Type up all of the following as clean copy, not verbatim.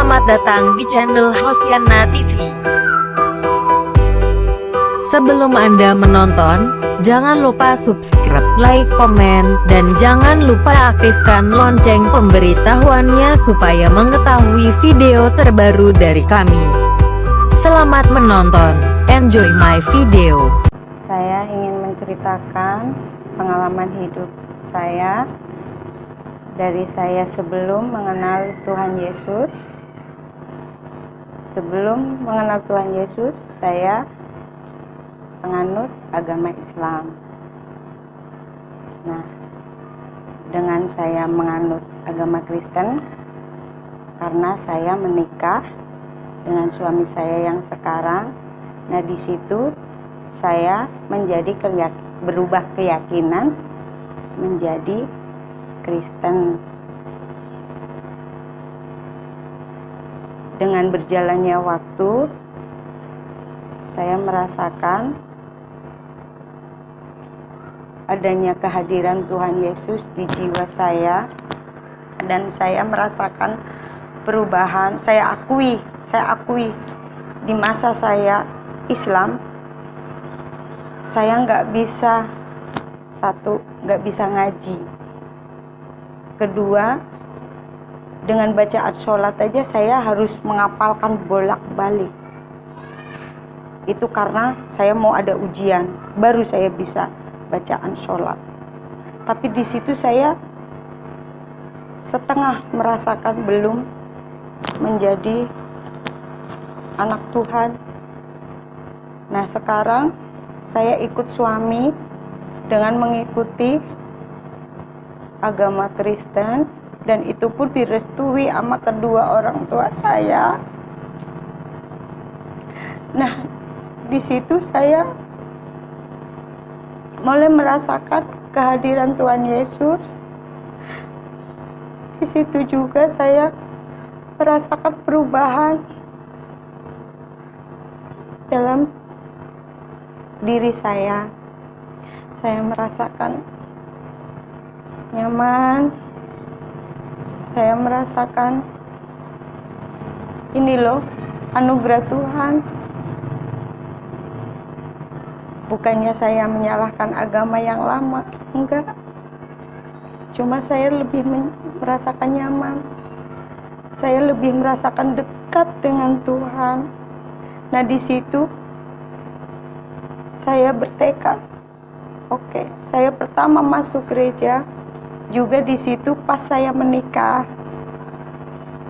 Selamat datang di channel Hosiana TV. Sebelum Anda menonton, jangan lupa subscribe, like, komen, dan jangan lupa aktifkan lonceng pemberitahuannya supaya mengetahui video terbaru dari kami. Selamat menonton, enjoy my video. Saya ingin menceritakan pengalaman hidup saya dari saya sebelum mengenal Tuhan Yesus. Sebelum mengenal Tuhan Yesus, saya penganut agama Islam. Nah, dengan saya menganut agama Kristen, karena saya menikah dengan suami saya yang sekarang, nah di situ saya menjadi berubah keyakinan menjadi Kristen. Dengan berjalannya waktu, saya merasakan adanya kehadiran Tuhan Yesus di jiwa saya, dan saya merasakan perubahan. Saya akui di masa saya Islam, saya nggak bisa ngaji. Kedua, dengan bacaan sholat aja saya harus menghafalkan bolak-balik. Itu karena saya mau ada ujian, baru saya bisa bacaan sholat. Tapi di situ saya setengah merasakan belum menjadi anak Tuhan. Nah, sekarang saya ikut suami dengan mengikuti agama Kristen, dan itu pun direstui sama kedua orang tua saya. Nah, di situ saya mulai merasakan kehadiran Tuhan Yesus. Di situ juga saya merasakan perubahan dalam diri saya. Saya merasakan nyaman. Saya merasakan ini loh, anugerah Tuhan. Bukannya saya menyalahkan agama yang lama, enggak. Cuma saya lebih merasakan nyaman. Saya lebih merasakan dekat dengan Tuhan. Nah, di situ saya bertekad. Oke, saya pertama masuk gereja juga di situ pas saya menikah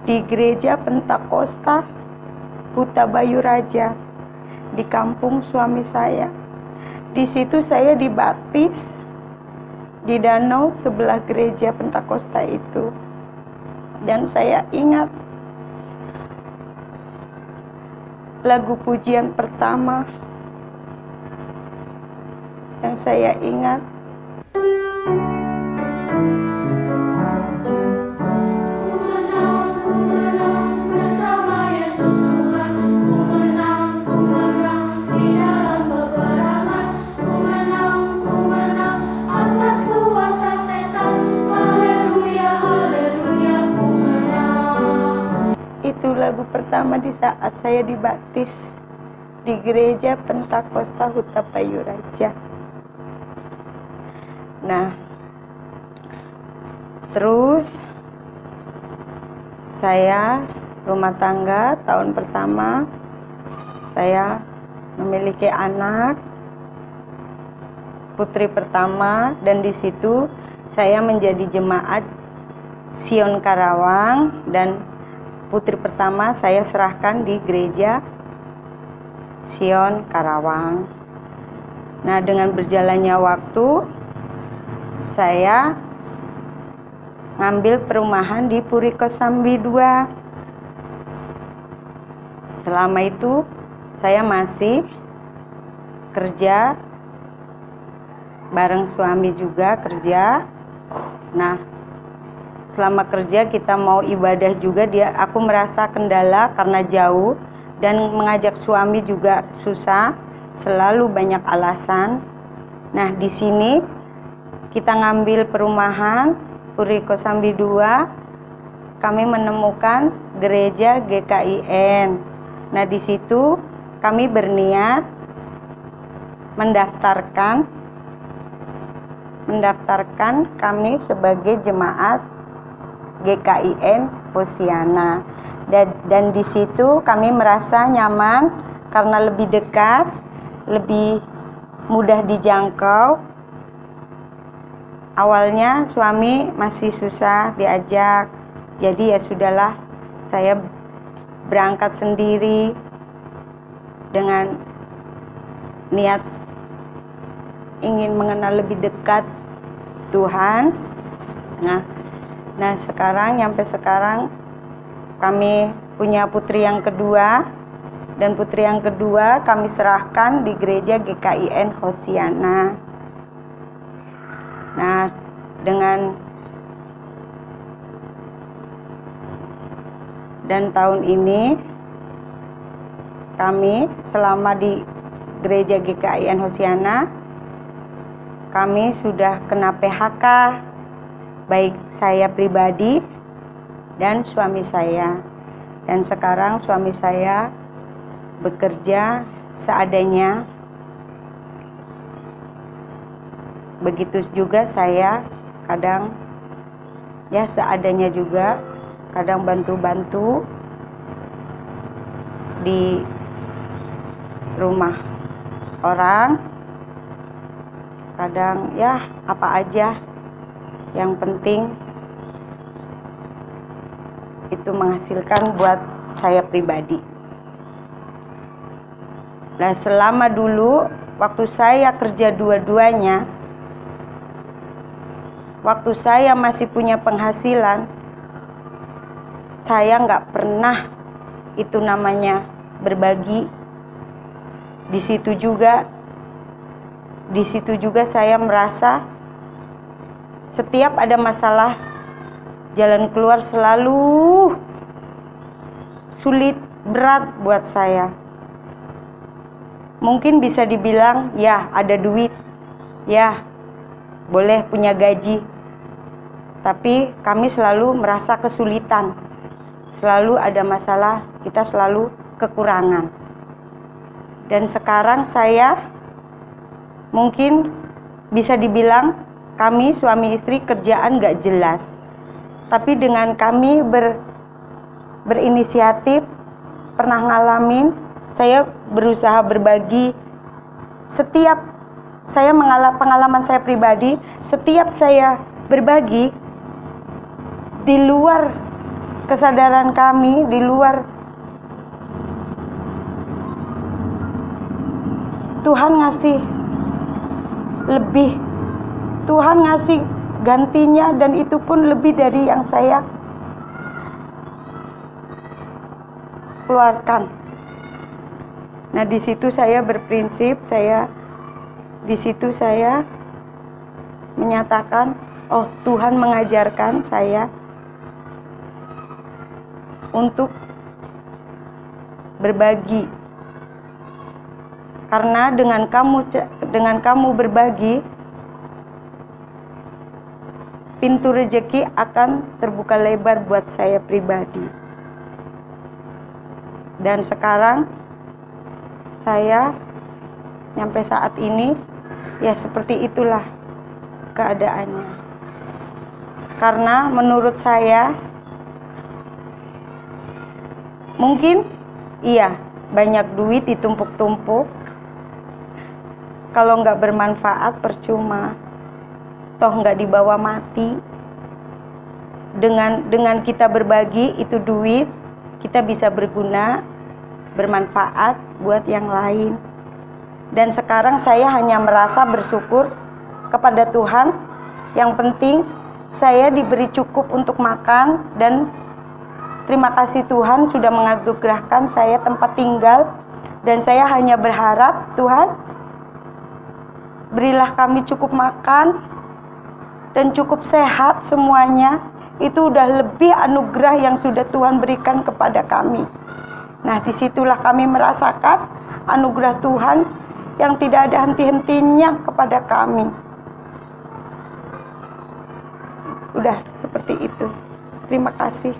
di gereja Pentakosta Huta Bayu Raja di kampung suami saya. Di situ saya dibaptis di danau sebelah gereja Pentakosta itu. Dan saya ingat lagu pujian pertama yang saya ingat, itu lagu pertama di saat saya dibaptis di gereja Pentakosta Huta Bayu Raja. Nah, terus saya rumah tangga tahun pertama, saya memiliki anak putri pertama, dan di situ saya menjadi jemaat Sion Karawang, dan putri pertama saya serahkan di gereja Sion Karawang. Nah, dengan berjalannya waktu, saya ngambil perumahan di Puri Kosambi 2. Selama itu saya masih kerja bareng suami juga kerja. Nah, selama kerja kita mau ibadah juga, aku merasa kendala karena jauh, dan mengajak suami juga susah, selalu banyak alasan. Nah, di sini kita ngambil perumahan Puri Kosambi 2, kami menemukan gereja GKIN. Nah, di situ kami berniat mendaftarkan kami sebagai jemaat GKIN Hosiana. Dan di situ kami merasa nyaman karena lebih dekat, lebih mudah dijangkau. Awalnya suami masih susah diajak, jadi ya sudahlah, saya berangkat sendiri dengan niat ingin mengenal lebih dekat Tuhan. Nah sekarang, sampai sekarang kami punya putri yang kedua, dan putri yang kedua kami serahkan di gereja GKIN Hosiana. Nah, dan tahun ini kami selama di gereja GKIN Hosiana, kami sudah kena PHK, baik saya pribadi dan suami saya. Dan sekarang suami saya bekerja seadanya. Begitu juga saya, kadang ya seadanya juga, kadang bantu-bantu di rumah orang, kadang ya apa aja, yang penting itu menghasilkan buat saya pribadi. Nah, selama dulu waktu saya kerja dua-duanya, waktu saya masih punya penghasilan, saya nggak pernah itu namanya berbagi. Di situ juga saya merasa setiap ada masalah, jalan keluar selalu sulit, berat buat saya. Mungkin bisa dibilang, ya ada duit, ya boleh punya gaji, tapi kami selalu merasa kesulitan, selalu ada masalah, kita selalu kekurangan. Dan sekarang saya mungkin bisa dibilang kami suami istri kerjaan gak jelas, tapi dengan kami berinisiatif, pernah ngalamin, saya berusaha berbagi. Setiap saya pengalaman saya pribadi, setiap saya berbagi, di luar kesadaran kami, di luar Tuhan ngasih lebih, Tuhan ngasih gantinya, dan itu pun lebih dari yang saya keluarkan. Nah, di situ saya berprinsip, di situ saya menyatakan, oh Tuhan mengajarkan saya untuk berbagi. Karena dengan kamu berbagi, pintu rezeki akan terbuka lebar buat saya pribadi. Dan sekarang saya sampai saat ini ya seperti itulah keadaannya. Karena menurut saya mungkin iya banyak duit ditumpuk-tumpuk, kalau nggak bermanfaat percuma, toh nggak dibawa mati. Dengan kita berbagi itu duit, kita bisa berguna, bermanfaat buat yang lain. Dan sekarang saya hanya merasa bersyukur kepada Tuhan. Yang penting saya diberi cukup untuk makan, dan terima kasih Tuhan sudah menganugerahkan saya tempat tinggal. Dan saya hanya berharap, Tuhan berilah kami cukup makan dan cukup sehat semuanya. Itu udah lebih anugerah yang sudah Tuhan berikan kepada kami. Nah, disitulah kami merasakan anugerah Tuhan yang tidak ada henti-hentinya kepada kami. Udah seperti itu. Terima kasih.